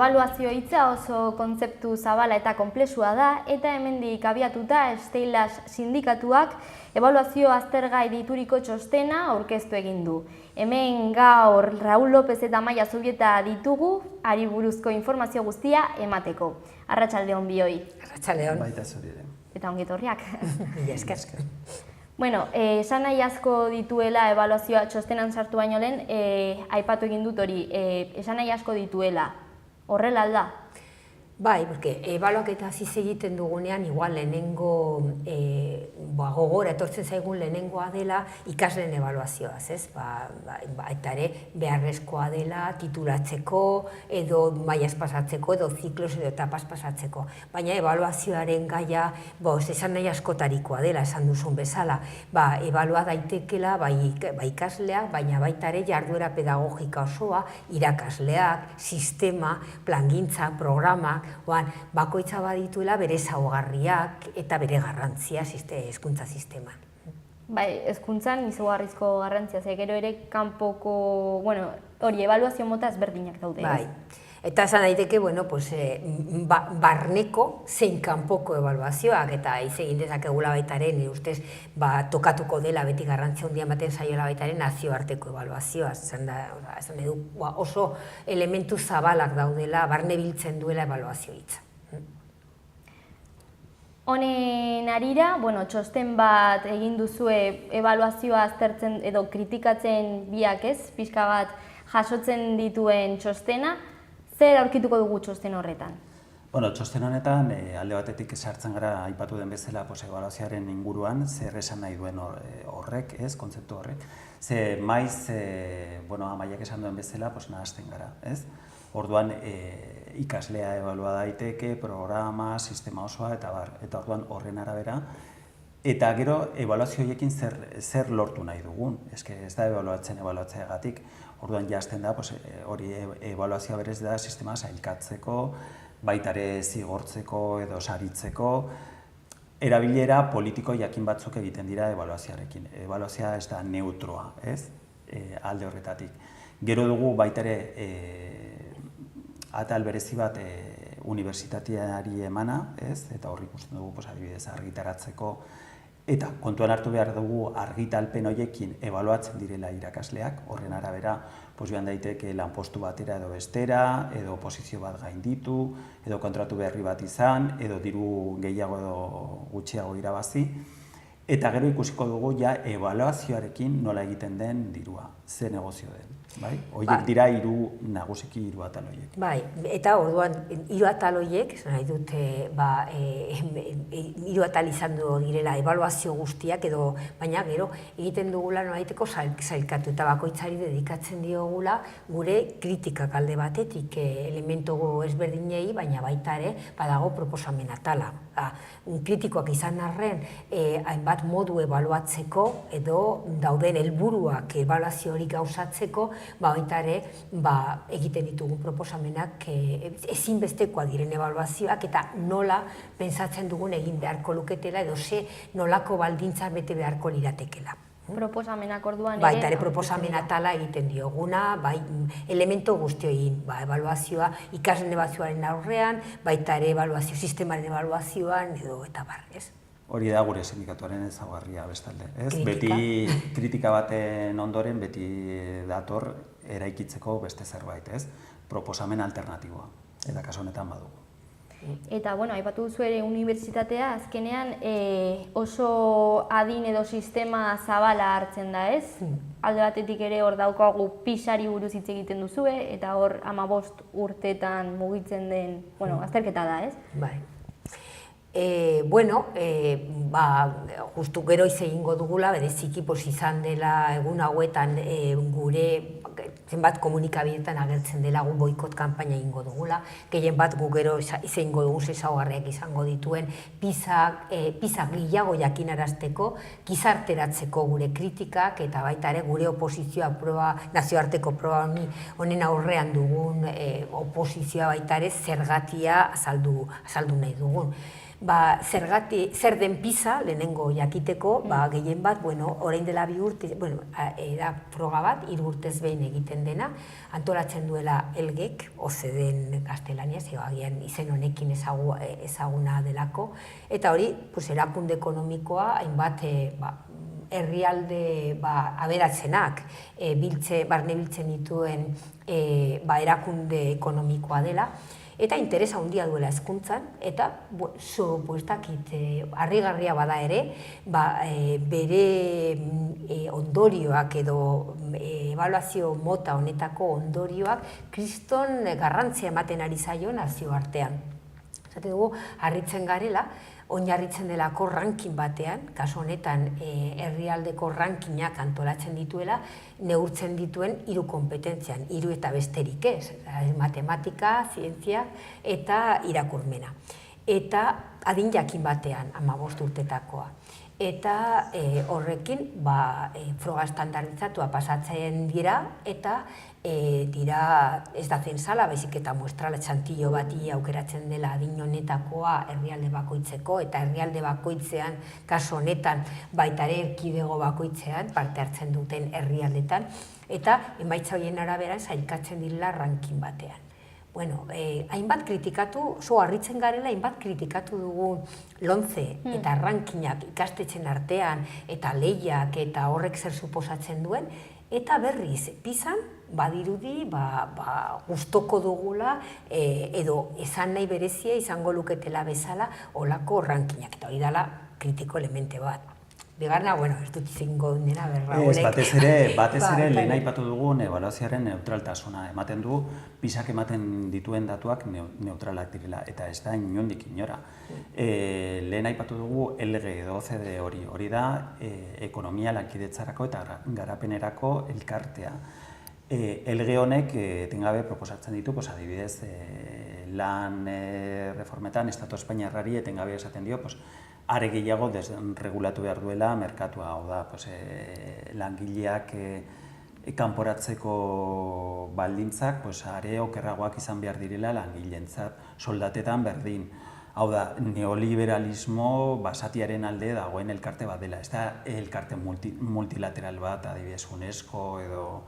Ebaluazio hitza oso kontzeptu zabala eta konplexua da, eta hemendik abiatuta Steilas sindikatuak ebaluazio aztergai dituriko txostena aurkeztu egin du. Hemen gaur Raúl López eta Amaia Zubieta ditugu, hari buruzko informazio guztia emateko. Arratsaldeon bioi. Arratsaldeon. Baita zuri ere. Eta ongi etorriak. Mila esker. Bueno, esan nahi asko dituela ebaluazioa txostenan sartu baino lehen, aipatu egin dut hori, esan nahi asko dituela. Horrela alda? Bai, porque ebaluaketa hasi egiten dugunean, igual lehenengo gogora etortzen zaigun lehenengoa dela ikasleen ebaluazioaz, ez? Eta ere beharrezkoa dela titulatzeko edo mailaz pasatzeko edo ziklos edo etapas pasatzeko. Baina ebaluazioaren gaia, esan nahi askotarikoa dela, esan duzun bezala. Ebalua daitekela bai ikasleak, baina baita ere jarduera pedagogika osoa, irakasleak, sistema, plangintza, programak, bakoitza badituela bere ezaugarriak eta bere garrantzia hezkuntza sisteman. Bai, hezkuntzan izugarrizko garrantzia, ze gero ere kanpoko, hori ebaluazio mota ezberdinak daude. Bai. Eta esan daiteke, barneko zein kanpoko ebaluazioak, eta egin dezakegula baitaren, ustez, tokatuko dela beti garrantzia handia ematen zaiola baitaren nazioarteko ebaluazioa. Esan edu, oso elementu zabalak daudela, barne biltzen duela ebaluazio hitza. Honen arira, txosten bat egin duzue ebaluazioa aztertzen edo kritikatzen biak ez, pixka bat jasotzen dituen txostena, zer aurkituko dugu txosten horretan? Txosten honetan, alde batetik sartzen gara aipatu den bezala ebaluazioaren inguruan, zer esan nahi duen horrek, ez, kontzeptu horrek. Ze maiz, Amaiak esan duen bezala, nahazten gara, ez? Orduan, ikaslea ebalua daiteke, programa, sistema osoa, eta orduan horren arabera. Eta gero, ebaluazio horiekin zer lortu nahi dugun, ez da ebaluatzeagatik. Orduan jazten da, hori ebaluazioa berez da sistema sailkatzeko, baitare zigortzeko edo saritzeko, erabilera politiko jakin batzuk egiten dira ebaluazioarekin. Ebaluazioa ez da neutroa, ez, alde horretatik. Gero dugu baitare atal berezi bat unibertsitateari emana, ez, eta horri ikusten dugu adibidez argitaratzeko, eta kontuan hartu behar dugu argitalpen horiekin ebaluatzen direla irakasleak, horren arabera joan daiteke lanpostu batera edo bestera, edo posizio bat gainditu, edo kontratu berri bat izan, edo diru gehiago edo gutxiago irabazi. Eta gero ikusiko dugu ja ebaluazioarekin nola egiten den dirua, ze negozio den. Horiek dira nagusiki hiru atal horiek. Bai, eta orduan hiru atal horiek, nahi dut, hiru atal izan du direla ebaluazio guztiak edo, baina gero egiten dugula nolaiteko sailkatu eta bakoitzari dedikatzen diogula gure kritikak alde batetik elementu ezberdinei, baina baita ere badago proposamen atala. Kritikoak izan arren, hainbat modu ebaluatzeko edo dauden helburuak ebaluazio hori gauzatzeko, baita ere egiten ditugun proposamenak ezinbestekoa diren ebaluazioak eta nola pentsatzen dugun egin beharko luketela edo nolako baldintza bete beharko liratekela. Proposamenak orduan ere? Baita ere proposamen atala egiten dioguna, elemento guztioin, ebaluazioa ikasleen ebaluazioaren aurrean, baita ere sistemaren ebaluazioan edo eta bar, ez? Hori da gure sindikatuaren ezaugarria bestalde, ez? Beti kritika baten ondoren, beti dator eraikitzeko beste zerbait, ez? Proposamen alternatiboa, eta kasu honetan badugu. Eta, aipatu duzu ere unibertsitatea, azkenean oso adin edo sistema zabala hartzen da, ez? Alde batetik ere hor daukagu PISA-ari buruz hitz egiten duzue, eta hor 15 urteetan mugitzen den, azterketa da, ez? Bai. Justu gero egingo dugula, bereziki izan dela egun hauetan gure zenbat komunikabideetan agertzen dela gu boikot kanpaina egingo dugula, gehien bat gu gero egingo dugu ezaugarriak izango dituen PISA gehiago jakinarazteko, gizarteratzeko gure kritikak eta baita ere gure oposizioa nazioarteko proba honen aurrean dugun oposizioa baita ere zergatia azaldu nahi dugun. zer den PISA, lehenengo jakiteko, gehien bat, orain dela 2 urte, da froga bat, 3 urtez behin egiten dena, antolatzen duela ELGEK, OCDE-en gaztelaniaz, agian izen honekin ezaguna delako, eta hori, erakunde ekonomikoa, hainbat, herrialde aberatzenak barne biltzen dituen erakunde ekonomikoa dela, eta interesa handia duela hezkuntzan, eta harrigarria bada ere, bere ondorioak edo ebaluazio mota honetako ondorioak kriston garrantzia ematen ari zaio nazioartean. Zate dugu, harritzen garela, oinarritzen delako ranking batean, kasu honetan herrialdeko rankinak antolatzen dituela, neurtzen dituen 3 konpetentzian, 3 eta besterik ez, matematika, zientzia eta irakurmena. Eta adin jakin batean, 15 urtetakoa. Eta horrekin froga estandardizatua pasatzen dira, eta dira ez da zensala, baizik eta muestrala txantillo bati aukeratzen dela adin honetakoa herrialde bakoitzeko, eta herrialde bakoitzean, kasu honetan, baita ere erkidego bakoitzean, parte hartzen duten herrialdetan, eta emaitza horien arabera sailkatzen dira ranking batean. Hainbat kritikatu, harritzen garela, hainbat kritikatu dugu lomce eta rankinak ikastetxen artean, eta lehiak eta horrek zer suposatzen duen, eta berriz, PISAn, badirudi, gustoko dugula, edo esan nahi berezia izango luketela bezala, olako rankinak, eta hori dela kritiko elemente bat. Bigarna, ez dut izango nena berraulek. Batez ere lehen aipatu dugun ebaluazioaren neutraltasuna ematen du, PISak ematen dituen datuak neutralak direla, eta ez da inondik inora. Lehen aipatu dugu ELGE edo OCDE hori da ekonomia lankidetzarako eta garapenerako elkartea. ELGE honek etengabe proposatzen ditu, adibidez, lan reformetan, Estatu Espainiarrari etengabe esaten dio, are gehiago desregulatu behar duela merkatua, hau da, langileak kanporatzeko baldintzak are okerragoak izan behar direla langileentzat soldatetan berdin. Hau da, neoliberalismo basatiaren alde dagoen elkarte bat dela. Ez da elkarte multilateral bat, adibidez UNESCO edo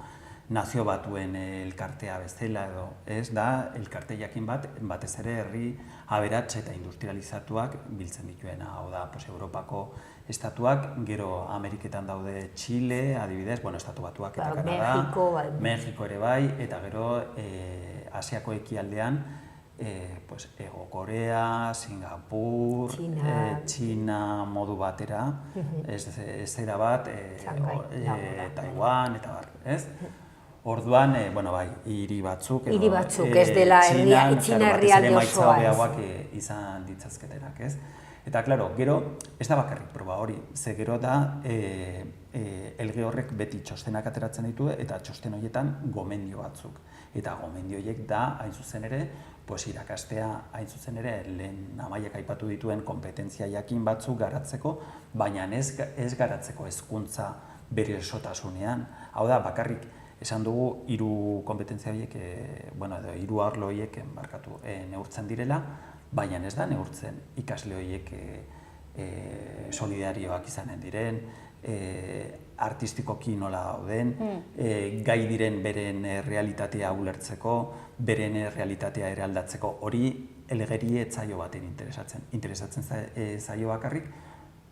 Nazio Batuen elkartea bezala edo, ez da elkarte jakin bat, batez ere herri aberats eta industrializatuak biltzen dituena. Hau da, Europako estatuak, gero Ameriketan daude Txile, adibidez, Estatu Batuak eta Kanada, Mexiko ere bai, eta gero Asiako ekialdean, Ego Korea, Singapur, Txina modu batera, zera bat, Taiwan, eta bar, ez? Orduan, hiri batzuk, ez dela Txina herrialde osoa ez. Izan ditzazketenak, ez? Eta, klaro, gero, ez da bakarrik proba hori, ze gero da ELGE horrek beti txostenak ateratzen ditu eta txosten horietan gomendio batzuk. Eta gomendio horiek da, hain zuzen ere, irakastea, hain zuzen ere, lehen Amaiak aipatu dituen kompetentzia jakin batzuk garatzeko, baina ez garatzeko hezkuntza bere osotasunean. Hau da, bakarrik, esan dugu, 3 kompetentzia horiek, edo 3 arlo horiek neurtzen direla, baina ez da neurtzen ikasle horiek solidarioak izanen diren, artistikoki nola dauden, gai diren beren realitatea ulertzeko, beren realitatea eraldatzeko, hori ELGEri ez zaio baten interesatzen zaio bakarrik,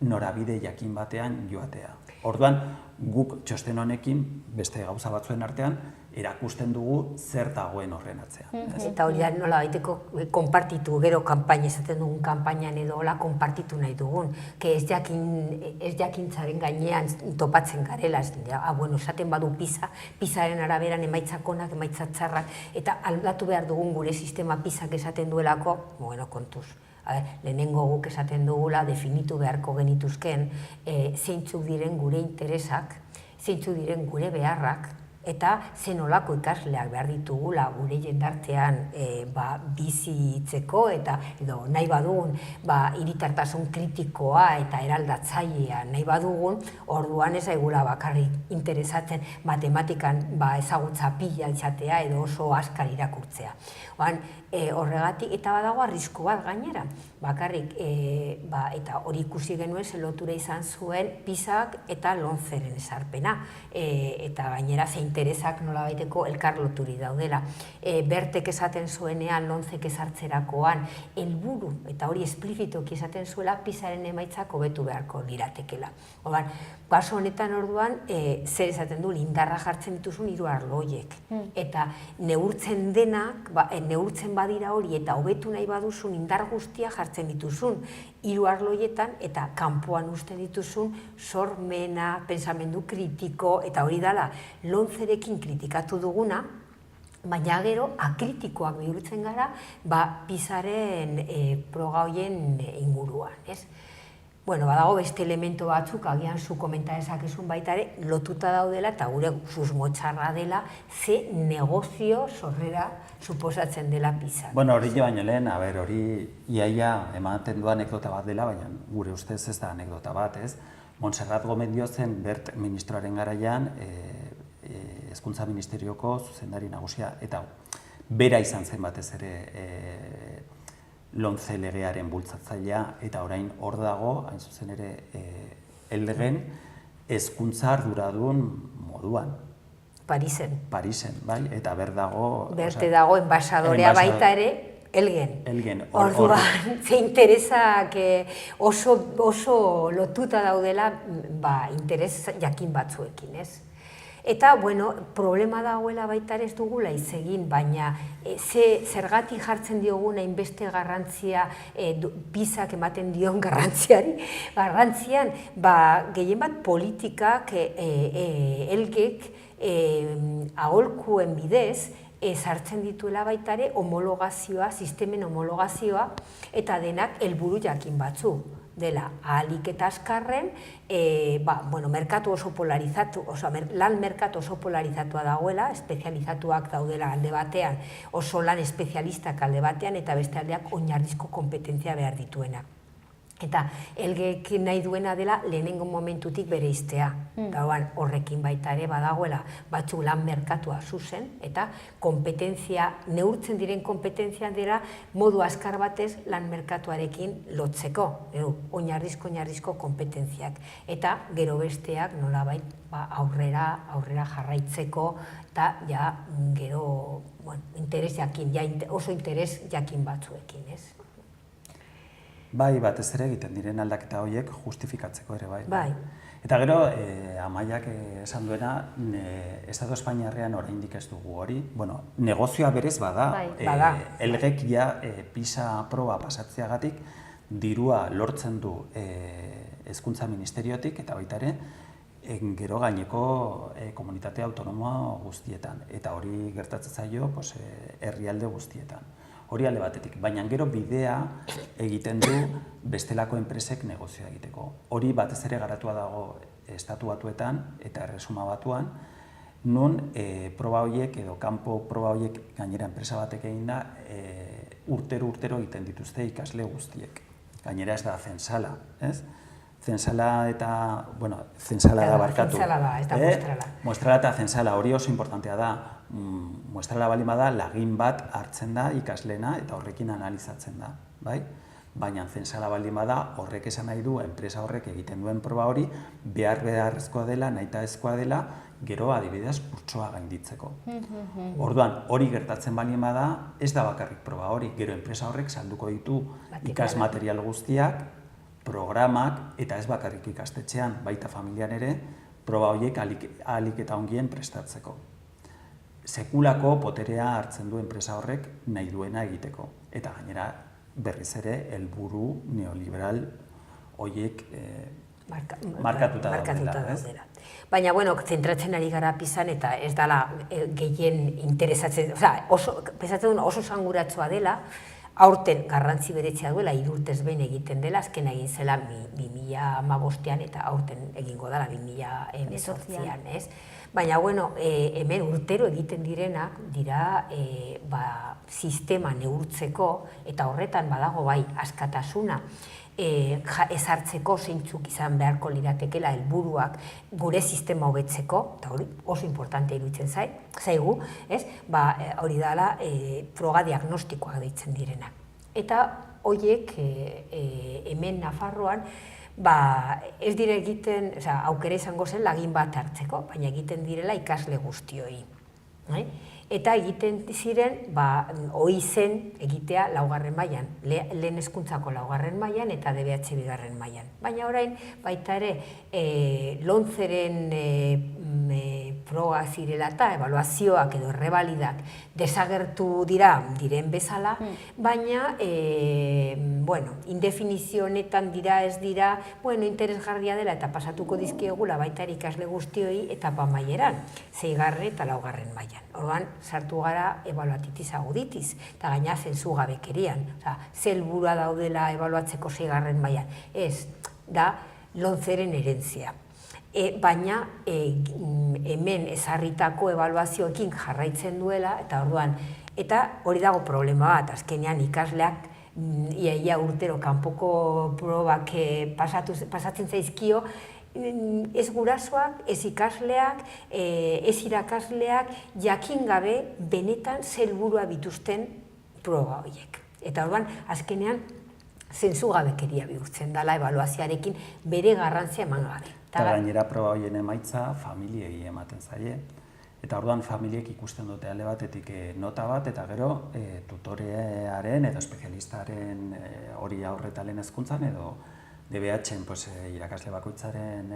norabide jakin batean joatea. Orduan, guk txosten honekin, beste gauza batzuen artean, erakusten dugu zer dagoen horren atzean. Eta hori da nola baiteko konpartitu, gero kanpaina, esaten dugun kanpainan edo hola konpartitu nahi dugun, ez jakintzaren gainean topatzen garela, esaten badu PISaren araberan emaitzak onak, emaitzak txarrak, eta aldatu behar dugun gure sistema PISak esaten duelako, kontuz. Lehenengo guk esaten dugula definitu beharko genituzken zeintzuk diren gure interesak, zeintzuk diren gure beharrak, eta zenolako ikasleak behar ditugula gure jendartean bizitzeko, eta nahi badugun hiritartasun kritikoa eta eraldatzailea nahi badugun, orduan ez aigula bakarrik interesatzen matematikan ezagutza pila izatea edo oso askar irakurtzea. horregatik, eta badago arrisku bat gainera. Bakarrik, eta hori ikusi genuen lotura izan zuen PISAk eta Lomceren esarpena. Eta gainera ze interesak nolabaiteko elkar loturi daudela. Bertek esaten zuenean, Lomcek esartzerakoan, helburu, eta hori esplizituki esaten zuela, PISaren emaitzak hobetu beharko liratekela. Kasu honetan orduan, zer esaten du, indarra jartzen dituzun 3 arlo horiek. Eta neurtzen denak, neurtzen badira hori, eta hobetu nahi baduzun indar guztia jartzen dituzun 3 arlo horietan, eta kanpoan uste dituzun sormena, pensamendu kritiko, eta hori dela, Lomcerekin kritikatu duguna, baina gero akritikoak bihurtzen gara, PISaren proga horien inguruan, ez? Bueno, badago beste elemento batzuk, agian zu komenta dezakezun baita ere, lotuta daudela eta gure susmotxarra dela, ze negozio sorrera suposatzen dela PISA. Bueno, hori baino lehen, hori iaia ematen du anekdota bat dela, baina gure ustez ez da anekdota bat, ez? Montserrat Gomendio zen Bert ministroaren garaian, Hezkuntza Ministerioko zuzendari nagusia, eta bera izan zen batez ere Lomce legearen bultzatzailea, eta orain hor dago, hain zuzen ere, Eldegen hezkuntza arduradun moduan. Parisen. Parisen, bai, eta dago... Berte dago, enbasadorea baita ere, Elgen. Elgen. Orduan, ze interesak oso lotuta daudela, interes jakin batzuekin, ez? Eta, bueno, problema dagoela baita ez dugula egin, baina zergatik jartzen diogun hainbeste garrantzia, PISak ematen dion garrantzian, gehien bat politikak Elgek aholkuen bidez, sartzen dituela baita ere homologazioa, sistemen homologazioa, eta denak helburu jakin batzu. Dela, ahalik eta azkarren, merkatu oso polarizatu, lan merkatu oso polarizatua dagoela, espezializatuak daudela alde batean, oso lan espezialistak alde batean, eta beste aldeak oinarrizko kompetentzia behar dituena. Eta Elgek nahi duena dela lehenengo momentutik bere iztea. Gauan horrekin baita ere badagoela batzuk lan merkatua zuzen, eta kompetentzia, neurtzen diren kompetentzia dela modu azkar batez lan merkatuarekin lotzeko, oinarrizko kompetentziak. Eta gero besteak nolabait aurrera jarraitzeko, eta gero interes jakin, oso interes jakin batzuekin, ez? Bai, batez ere egiten diren aldaketa horiek justifikatzeko ere, bai. Bai. Eta gero, Amaiak esan duena, Estado Espainiarrean oraindik ez dugu hori. Bueno, negozioa berez bada. Elgek PISA proba pasatzeagatik dirua lortzen du Hezkuntza Ministeriotik eta baita ere gero gaineko komunitate autonomoa guztietan. Eta hori gertatzen zaio herrialde guztietan. Hori alde batetik, baina gero bidea egiten du bestelako enpresek negozioa egiteko. Hori batez ere garatua dago Estatu Batuetan eta Erresuma Batuan, non proba horiek edo kanpo proba horiek gainera enpresa batek egin da urtero egiten dituzte ikasle guztiek. Gainera ez da Zensala, ez? Zensala eta, Zensala da barkatu. Zensala da, ez da Muestrala. Muestrala eta Zensala, hori oso importantea da. Muestrala baldin bada lagin bat hartzen da ikasleena eta horrekin analizatzen da, bai? Baina Zensala baldin bada horrek esan nahi du enpresa horrek egiten duen proba hori beharrezkoa dela, nahitaezkoa dela, gero adibidez kurtsoa gainditzeko. Orduan, hori gertatzen baldin bada, ez da bakarrik proba hori, gero enpresa horrek salduko ditu ikasmaterial guztiak, programak, eta ez bakarrik ikastetxean, baita familian ere, proba horiek ahalik eta ongien prestatzeko. Sekulako poterea hartzen du enpresa horrek nahi duena egiteko. Eta gainera berriz ere helburu neoliberal horiek markatuta daudela. Baina, zentratzen ari gara PISan eta ez dela gehien interesatzen, oso sanguratsua dela, aurten garrantzi beretzea duela, 3 urtez behin egiten dela, azken egin zela 2015an eta aurten egingo dela 2018an, ez? Baina, hemen urtero egiten direnak dira sistema neurtzeko eta horretan badago bai askatasuna. ezartzeko zeintzuk izan beharko liratekela helburuak gure sistema hobetzeko, eta hori oso importante iruditzen zaigu, hori dela froga diagnostikoak deitzen direnak. Eta horiek hemen Nafarroan ez dire egiten, aukera izango zen lagin bat hartzeko, baina egiten direla ikasle guztioi. Eta egiten ziren, ohi zen egitea laugarren mailan, lehen hezkuntzako laugarren mailan eta DBH bigarren mailan. Baina orain, baita ere, lontzeren proba zirela eta ebaluazioak edo errebalidak desagertu diren bezala, baina, indefinizio honetan dira ez dira, interesgarria dela eta pasatuko dizkiegula baita ere ikasle guztioi etapa maileran, 6. eta 4. mailan. Orduan, sartu gara ebaluatitis aguditis, eta gaina zentzugabekerian. Ze helburua daudela ebaluatzeko 6. mailan. Ez, da lontzeren herentzia. Baina hemen ezarritako ebaluazioekin jarraitzen duela, eta orduan, eta hori dago problema bat, azkenean ikasleak ia urtero kanpoko probak pasatzen zaizkio, ez gurasoak, ez ikasleak, ez irakasleak, jakin gabe benetan ze helburua bituzten proba horiek. Eta orduan, azkenean, zentzugabekeria bihurtzen dela ebaluazioarekin bere garrantzia eman gabe. Eta gainera proba horien emaitza familiei ematen zaie. Eta orduan familiek ikusten dute alde batetik nota bat, eta gero tutorearen edo espezialistaren hori aurreta lehen hezkuntzan edo DBH-en irakasle bakoitzaren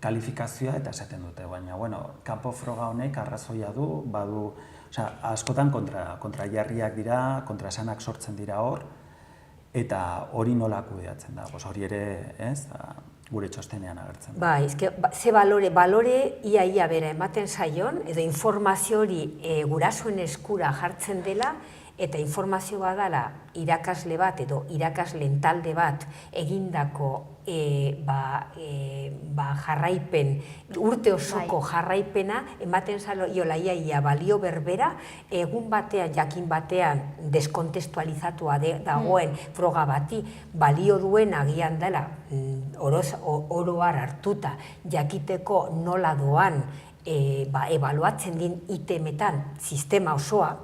kalifikazioa eta esaten dute. Baina, kanpo froga honek arrazoia du, badu, askotan kontrajarriak dira, kontraesanak sortzen dira hor, eta hori nola kudeatzen da, hori ere, gure txostenean agertzen da. Ze balore ia bera ematen zaion, edo informazio hori gurasoen eskura jartzen dela, eta informazio badala irakasle bat edo irakasleen talde bat egindako jarraipen, urte osoko jarraipena, ematen zaiola ia balio berbera, egun batean, jakin batean, deskontestualizatua dagoen froga bati, balio duen agian dela, oroar hartuta, jakiteko nola doan ebaluatzen din itemetan sistema osoa,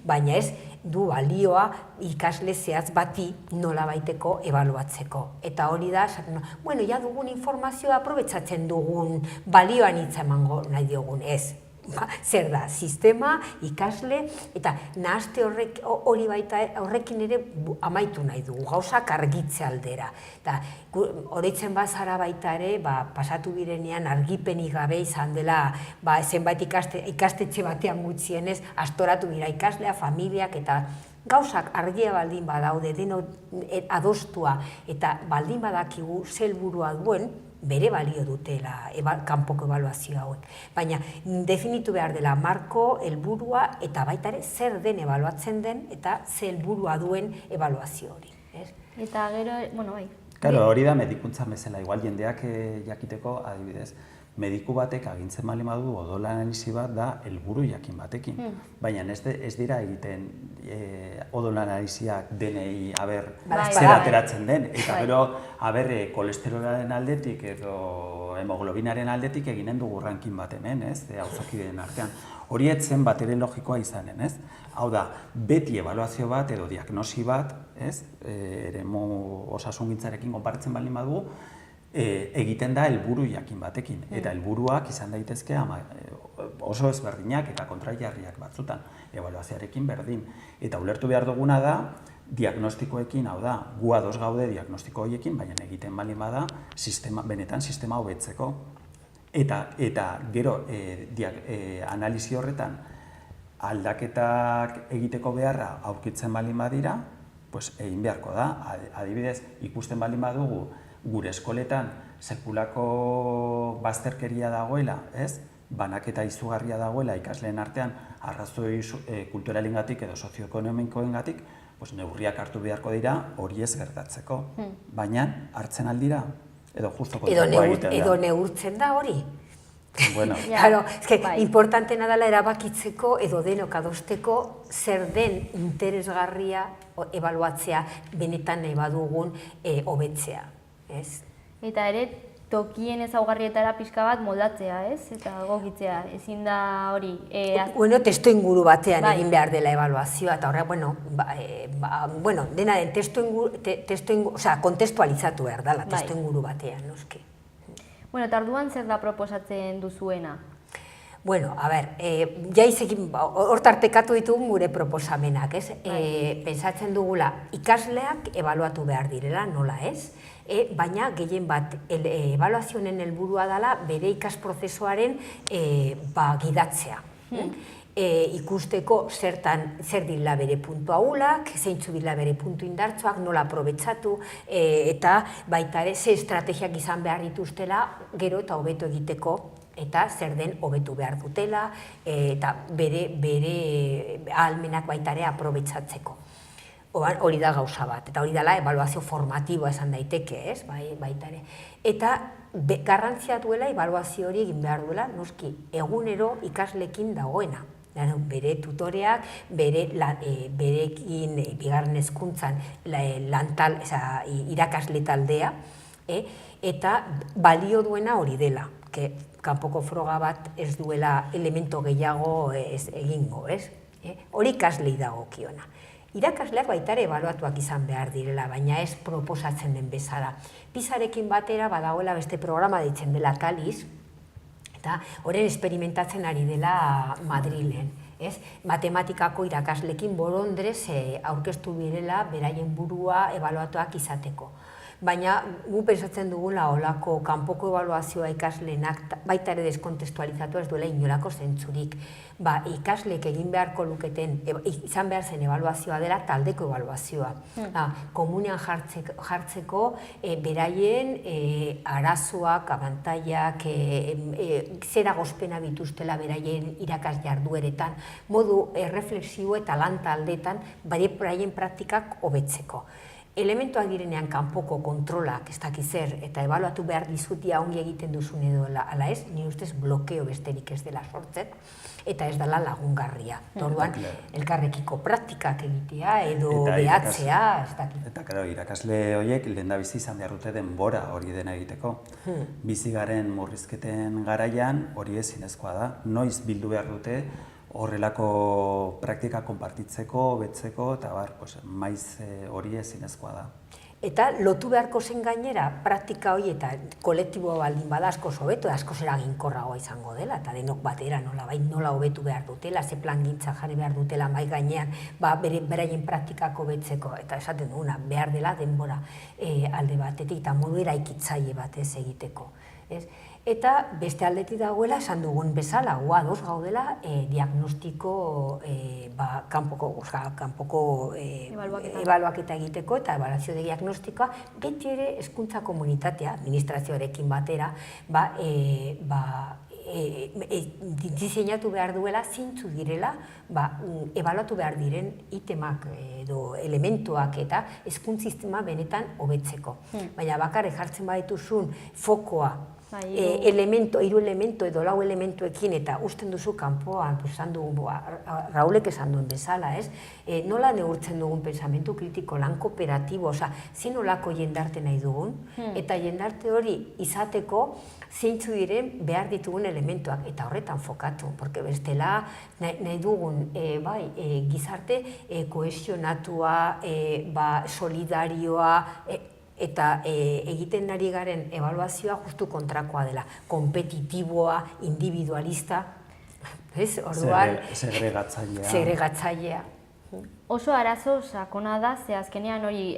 baina ez du balioa ikasle zehatz bati nola baiteko ebaluatzeko. Eta hori da, ja dugun informazioa aprobetsatzen dugun balioan hitza emango nahi diogun, ez. Zer da, sistema, ikasle, eta nahazte hori baita horrekin ere amaitu nahi dugu, gauzak argitze aldera. Horitzen bazara baita ere, pasatu birenean argipenik gabe izan dela, zenbait ikastetxe batean gutxienez, astoratu dira ikaslea, familiak, eta gauzak argia baldin badaude, deno adostua, eta baldin badakigu helburua duen, bere balio dutela kanpoko ebaluazio hauek. Baina definitu behar dela marko, helburua, eta baita ere zer den ebaluatzen den, eta ze helburua duen ebaluazio hori. Eta gero, bai. Claro, hori da medikuntza bezala, igual jendeak jakiteko, adibidez, mediku batek agintzen baldin badu odol analisi bat da helburu jakin batekin. Baina ez dira egiten odol analisiak denei zer ateratzen den. Eta gero, kolesterolaren aldetik edo hemoglobinaren aldetik eginen dugu rankin bat hemen, auzokideen artean. Hori etzen bat ere logikoa izanen, ez? Hau da, beti ebaluazio bat edo diagnosi bat, eremu osasungintzarekin konparatzen baldin badugu, egiten da helburu jakin batekin. Eta helburuak izan daitezke oso ezberdinak eta kontrajarriak batzutan, ebaluazioarekin berdin. Eta ulertu behar duguna da, diagnostikoekin, hau da, gu ados gaude diagnostiko horiekin, baina egiten baldin bada benetan sistema hobetzeko. Eta gero analisi horretan aldaketak egiteko beharra aurkitzen baldin badira, egin beharko da. Adibidez, ikusten baldin badugu gure eskoletan sekulako bazterkeria dagoela, banaketa izugarria dagoela ikasleen artean arrazoi kulturalengatik edo sozioekonomikoengatik, neurriak hartu beharko dira hori ez gertatzeko. Baina hartzen aldira edo justo kontrakoa egiten da. Edo neurtzen da hori. Bueno, Claro, bai. importantena dela erabakitzeko edo denok adosteko zer den interesgarria ebaluatzea benetan nahi badugun hobetzea, ez? Eta ere, tokien ezaugarrietara pixka bat moldatzea, ez? Eta egokitzea, ezin da hori. Bueno, testu inguru batean Bai. egin behar dela ebaluazioa, eta horrek, dena den kontestualizatu behar dela, Bai. testu inguru batean, noski. Bueno, eta orduan zer da proposatzen duzuena? Bueno, a ber, jaizekin, hor tartekatu ditugun gure proposamenak, ez? Pentsatzen dugula, ikasleak ebaluatu behar direla, nola ez? Baina gehien bat, ebaluazioen helburua dela bere ikasprozesuaren gidatzea. Ikusteko zer dira bere puntu ahulak, zeintzu dira bere puntu indartsuak, nola aprobetxatu, eta baita ere, ze estrategiak izan behar dituztela, gero eta hobeto egiteko, eta zer den hobetu behar dutela, eta bere ahalmenak baita ere aprobetxatzeko. Hori da gauza bat, eta hori dela ebaluazio formatiboa esan daiteke, ez, baita ere. Eta garrantzia duela ebaluazio hori egin behar duela, noski, egunero ikaslekin dagoena. Bere tutoreak, berekin bigarren hezkuntzan irakasle taldea, eta balio duena hori dela, kanpoko froga bat ez duela elemento gehiago egingo, ez? Hori ikaslei dagokiona. Irakasleak baita ere ebaluatuak izan behar direla, baina ez proposatzen den bezala. PISArekin batera badagoela beste programa deitzen dela TALIS, eta horren esperimentatzen ari dela Madrilen. Matematikako irakaslekin borondrez aurkeztu birela beraien burua ebaluatuak izateko. Baina gu pensatzen dugula olako kanpoko ebaluazioa ikasleenak baita ere deskontestualizatu ez duela inolako zentzurik. Ikasleek egin beharko luketen, izan behar zen ebaluazioa dela taldeko ebaluazioa. Komunean jartzeko beraien arazoak, abantaiak, zera gospena bituztela beraien irakas jardueretan, modu reflexibo eta lan taldetan beraien praktikak hobetzeko. Elementuak direnean kanpoko kontrolak, ez dakiz zer, eta ebaluatu behar dizutia ongi egiten duzun edo ala ez, ni ustez blokeo besterik ez dela sortzen, eta ez dela lagungarria. Orduan, elkarrekiko praktikak egitea edo behatzea, ez dakiz. Eta irakasle horiek lehendabizi izan behar dute denbora hori dena egiteko. Bizi garen murrizketen garaian hori ezinezkoa da. Noiz bildu behar dute horrelako praktika konpartitzeko, betzeko, eta maiz hori ezinezkoa da. Eta lotu beharko zen gainera, praktika hori eta kolektibo baldin bada askoz hobeto, askoz eraginkorragoa izango dela, eta denok batera nola hobetu behar dutela, ze plangintza jarri behar dutela mai gainean, beraien praktikako betzeko, eta esaten duguna, behar dela denbora alde batetik, eta modu eraikitzaile batez egiteko. Eta beste aldetik dagoela, esan dugun bezala, ados gaudela diagnostiko kanpoko ebaluaketa egiteko eta ebaluazio diagnostikoa beti ere hezkuntza komunitatea, administrazioarekin batera, diseinatu behar duela, zintzu direla, ebaluatu behar diren itemak edo elementuak eta hezkuntza sistema benetan hobetzeko. Baina bakarrik jartzen badituzun fokoa, hiru elementu edo lau elementuekin eta usten duzu kanpoan, Raulek esan duen bezala, nola neurtzen dugun pensamentu kritiko, lan kooperatibo, zin olako jendarte nahi dugun, eta jendarte hori izateko zeintzu diren behar ditugun elementuak, eta horretan fokatu, porque bestela nahi dugun gizarte kohesionatua, solidarioa, eta egiten ari garen ebaluazioa justu kontrakoa dela, kompetitiboa, individualista, segregatzailea. Oso arazo sakona da, ze azkenean hori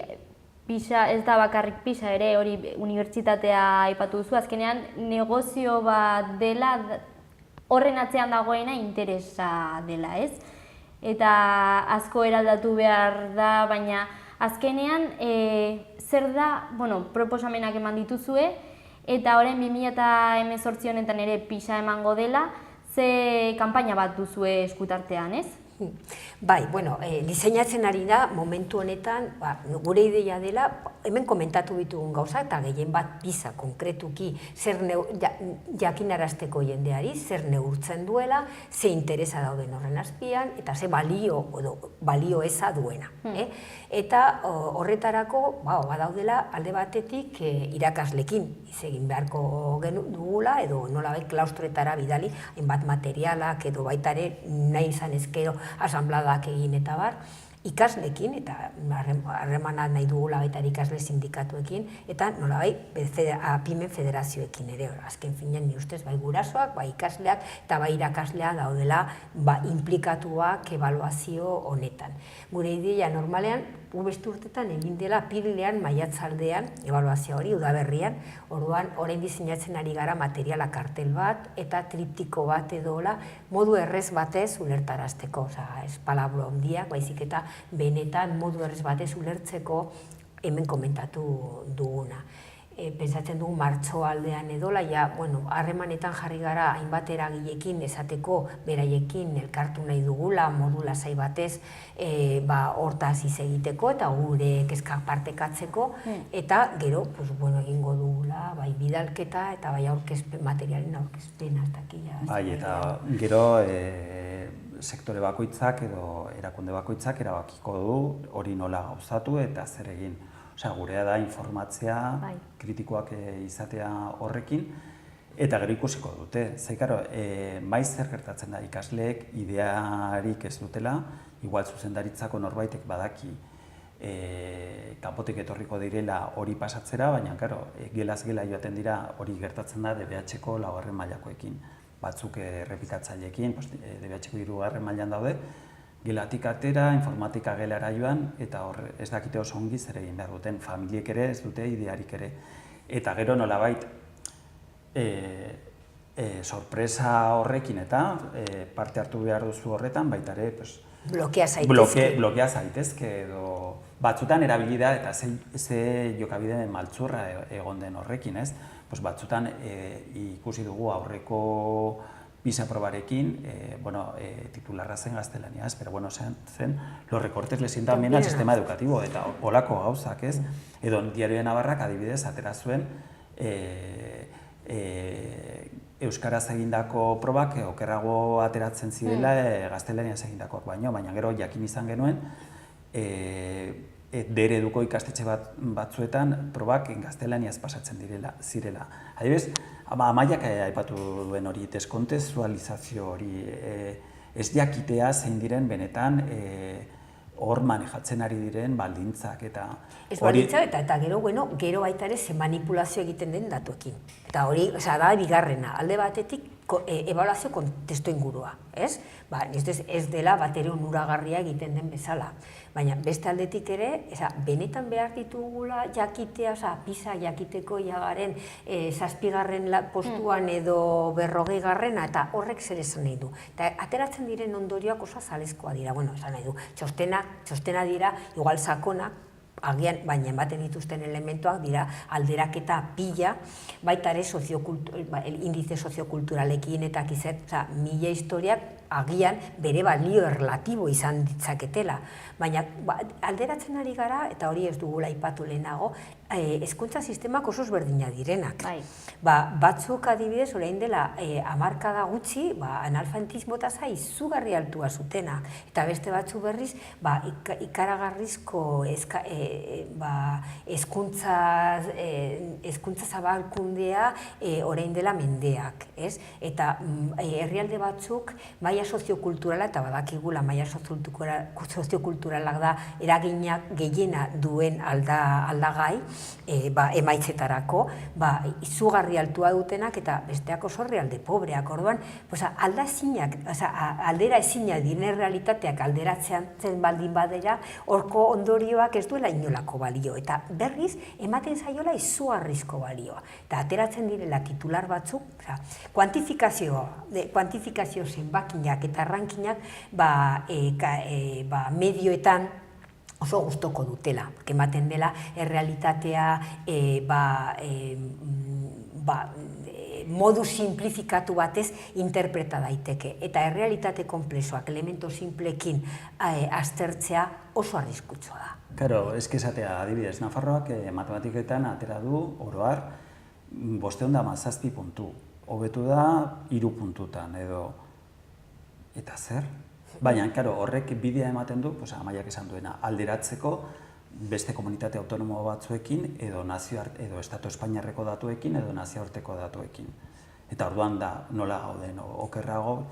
PISA, ez da bakarrik PISA ere, hori unibertsitatea aipatu duzu, azkenean negozio bat dela, horren atzean dagoena interesa dela, ez? Eta asko eraldatu behar da, baina azkenean zer da, proposamenak eman dituzue, eta orain 2018 honetan ere PISA emango dela, ze kanpaina bat duzue eskutartean, ez? Bai, diseinatzen ari da momentu honetan, gure ideia dela, hemen komentatu ditugun gauza, eta gehien bat pisa konkretuki zer jakinarazteko jendeari, zer neurtzen duela, ze interesa dauden horren azpian, eta ze balio eza duena. Eta horretarako, badaudela alde batetik irakaslekin hitz egin beharko dugula, edo nolabait klaustroetara bidali, hainbat materialak, edo baita ere nahi izan ezkero asanbladak egin eta bar, ikasleekin, eta harremana nahi dugula baita ikasle sindikatuekin, eta nolabait pymen federazioekin ere, azken finean ni ustez bai gurasoak, bai ikasleak, eta bai irakaslea daudela inplikatuak ebaluazio honetan. Gure ideia normalean, beste urtetan egin dela apirilean, maiatzaldean, ebaluazio hori, udaberrian, orduan orain diseinatzen ari gara materiala kartel bat, eta triptiko bat edola, modu errez batez ulertarazteko, ez palabra handiak, baizik eta benetan modu errez batez ulertzeko hemen komentatu duguna. Pentsatzen dugu martxoaldean edola, harremanetan jarri gara hainbat eragileekin esateko beraiekin elkartu nahi dugula, modu lasai batez hortaz hitz egiteko eta gure kezkak partekatzeko, eta gero egingo dugula bidalketa eta materialen aurkezpena. Bai, eta gero sektore bakoitzak edo erakunde bakoitzak erabakiko du hori nola gauzatu eta zer egin. Gurea da informatzea, kritikoak izatea horrekin, eta gero ikusiko dute. Maiz zer gertatzen da ikasleek idearik ez dutela, igual zuzendaritzako norbaitek badaki kanpotik etorriko direla hori pasatzera, baina gelaz gela joaten dira hori gertatzen da DBH-ko 4. mailakoekin. Batzuk errepikatzaileekin, DBH-ko 3. mailan daude, gelatik atera, informatika gelara joan, eta hor ez dakite oso ongi zer egin behar duten, familiek ere ez dute idearik ere. Eta gero nolabait sorpresa horrekin eta parte hartu behar duzu horretan, baita ere blokea zaitezke edo batzutan erabili da eta ze jokabide maltzurra egon den horrekin, ez? Batzutan ikusi dugu aurreko PISA probarekin, titularra zen gaztelania, pero zen, los recortes le sientan bien al sistema educativo, eta holako gauzak, ez? Edo Diario de Navarrak adibidez atera zuen euskaraz egindako probak okerrago ateratzen zirela gaztelaniaz egindakoak baina gero jakin izan genuen D-ereduko ikastetxe batzuetan probak gaztelaniaz pasatzen zirela. Adibidez, Amaiak aipatu duen hori, deskontestualizazio hori, ez jakitea zein diren benetan hor manejatzen ari diren baldintzak eta... Ez baldintzak eta gero baita ere ze manipulazio egiten den datuekin. Eta hori, da bigarrena, alde batetik ebaluazio kontestu ingurua, ez? Ez dela bat ere onuragarria egiten den bezala. Baina beste aldetik ere, benetan behar ditugula jakitea, PISA jakiteko iagaren 7. postuan edo 40. eta horrek zer esan nahi du. Eta ateratzen diren ondorioak oso azalezkoa dira, esan nahi du. Txostena dira, igual sakonak, agian, baina ematen dituzten elementuak dira alderaketa pila, baita ere indize soziokulturalekin eta mila historiak agian bere balio erlatibo izan ditzaketela. Baina alderatzen ari gara, eta hori ez dugula aipatu lehenago, hezkuntza sistemak oso ezberdinak direnak. Batzuk adibidez, orain dela hamarkada gutxi, analfabetismo tasa izugarri altua zutena. Eta beste batzu berriz, ikaragarrizko hezkuntza zabalkundea orain dela mendeak. Eta herrialde batzuk maila soziokulturala, eta badakigula maila soziokulturalak da eraginak gehiena duen aldagai, emaitzetarako, izugarri altua dutenak eta besteak oso herrialde pobreak. Orduan, aldera ezinak diren realitateak alderatzean zen baldin badera, horko ondorioak ez duela inolako balio. Eta berriz, ematen zaiola izugarrizko balioa. Eta ateratzen direla titular batzuk, kuantifikazio zenbakinak eta rankinak medioetan oso gustoko dutela, ematen dela errealitatea modu simplifikatu batez interpreta daiteke. Eta errealitate konplexuak elementu simplekin aztertzea oso arriskutsua da. Claro, esatea adibidez, Nafarroak matematiketan atera du oroar 517 puntu. Hobetu da 3 puntutan edo eta zer? Baina, claro, horrek bidea ematen du, Amaiak esan duena, alderatzeko beste komunitate autonomo batzuekin edo Estatu Espainiarreko datuekin edo nazioarteko datuekin. Eta orduan da nola gauden okerrago,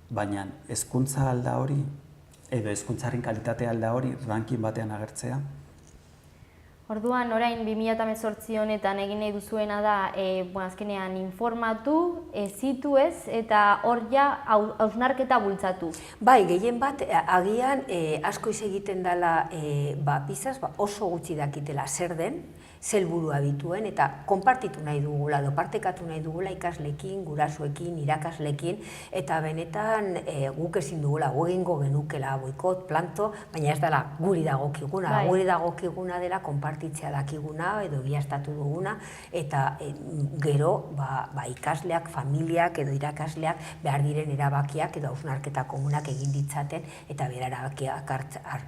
baina hezkuntza alda hori edo hezkuntzaren kalitatea alda hori ranking batean agertzea. Orduan, orain 2018 honetan egin nahi duzuena da, azkenean informatu, hezitu ez, eta hor ja hausnarketa bultzatu. Bai, gehien bat, agian asko egiten dela PISAz, oso gutxi dakitela zer den, zer helburua dituen, eta konpartitu nahi dugula, edo partekatu nahi dugula ikasleekin, gurasoekin, irakasleekin, eta benetan guk ezin dugula, egingo genukela boikot, planto, baina ez dela guri dagokiguna. Guri dagokiguna dela konpartitzea dakiguna, edo egiaztatu duguna, eta gero ikasleak, familiak edo irakasleak behar diren erabakiak edo hausnarketa komunak egin ditzaten, eta bera erabakiak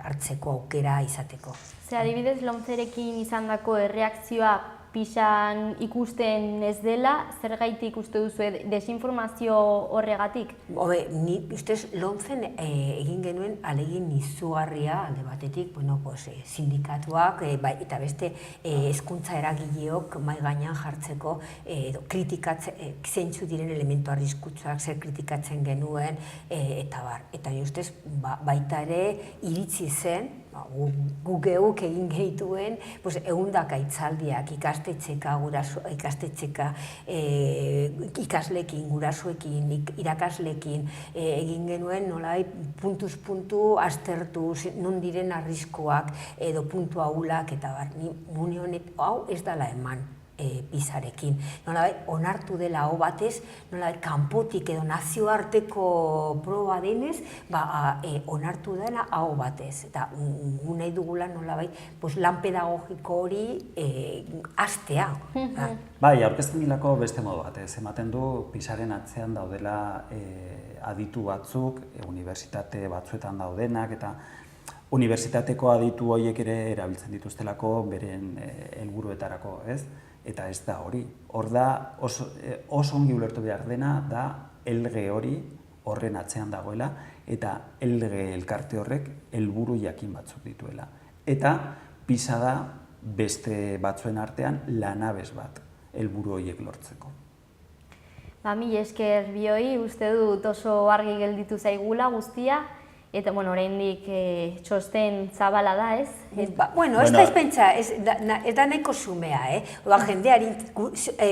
hartzeko aukera izateko. Ze adibidez, Lomcerekin izandako erreakzioa PISAn ikusten ez dela, zergaitik uste duzu desinformazio horregatik? Ni ustez Lomcen egin genuen ahalegin izugarria alde batetik, sindikatuak eta beste hezkuntza eragileok mahai gainean jartzeko zeintzu diren elementu arriskutsuak zer kritikatzen genuen eta bar. Eta ni ustez baita ere iritsi zen, guk egin gehituen, 100 itzaldiak ikastetxeka, ikasleekin, gurasoekin, irakasleekin egin genuen nolai puntuz puntu aztertu non diren arriskuak edo puntu ahulak eta bar. Ni honet hau ez dela eman PISarekin. Onartu dela hau batez, kanpotik edo nazioarteko proba denez, onartu dela hau batez. Eta nahi dugula lan pedagogiko hori hastea. Bai, aurkezten dilako beste modu batez. Ematen du PISaren atzean daudela aditu batzuk, unibertsitate batzuetan daudenak, eta unibertsitateko aditu horiek ere erabiltzen dituztelako beren helburuetarako, ez? Eta ez da hori. Hor da, oso ongi ulertu behar dena da elge hori horren atzean dagoela eta elge elkarte horrek helburu jakin batzuk dituela. Eta PISA da beste batzuen artean lanabes bat helburu horiek lortzeko. Mila esker bioi, uste dut oso argi gelditu zaigula guztia, eta, oraindik txosten zabala da, ez? Ez da ezpentsa, ez da nahiko xumea, jendeari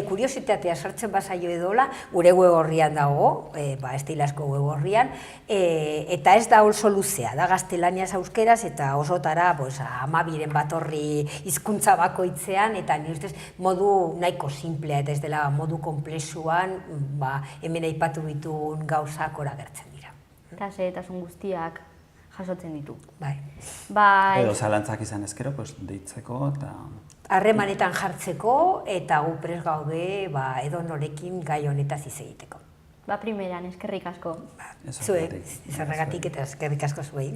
kuriositatea sartzen bazaio edola, gure web horrian dago, estilasko web horrian, eta ez da oso luzea, da gaztelaniaz euskeraz, eta osotara 12 bat horri hizkuntza bakoitzean, eta ni ustez modu nahiko simplea, eta ez dela modu konplexuan, hemen aipatu ditun gauzak oragertzen dira. Eta xehetasun guztiak jasotzen ditu. Bai. Edo zalantzak izan ezkero, deitzeko eta... Harremanetan jartzeko eta gu prest gaude edo norekin gai honetaz hitz egiteko. Primeran, eskerrik asko. Zuek, zerregatik eta eskerrik asko zuei.